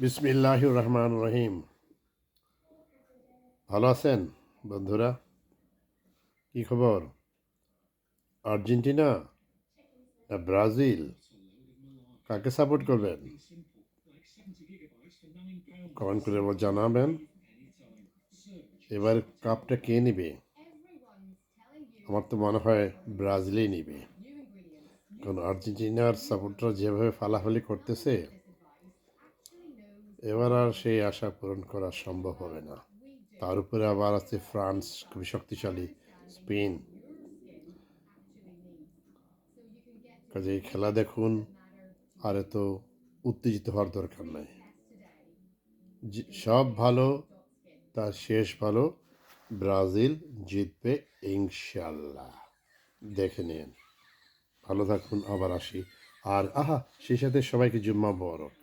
বিসমিল্লাহির রহমান রহিম। ভালো আছেন বন্ধুরা? কি খবর? আর্জেন্টিনা না ব্রাজিল, কাকে সাপোর্ট করবেন? কমেন্ট করে জানাবেন। এবার কাপটা কে নেবে? আমার তো মনে হয় ব্রাজিলই নেবে, কারণ আর্জেন্টিনার সাপোর্টার যেভাবে ফালাফালি করতেছে, এবার আর সেই আশা পূরণ করা সম্ভব হবে না। তার উপরে আবার আছে ফ্রান্স, খুবই শক্তিশালী, স্পেন। কাজেই খেলা দেখুন, আর এত উত্তেজিত হওয়ার দরকার নাই। সব ভালো, তার শেষ ভালো। ব্রাজিল জিতবে ইনশাল্লাহ, দেখে নিন। ভালো থাকুন, আবার আসি। আর সেই সাথে সবাইকে জুম্মা মোবারক।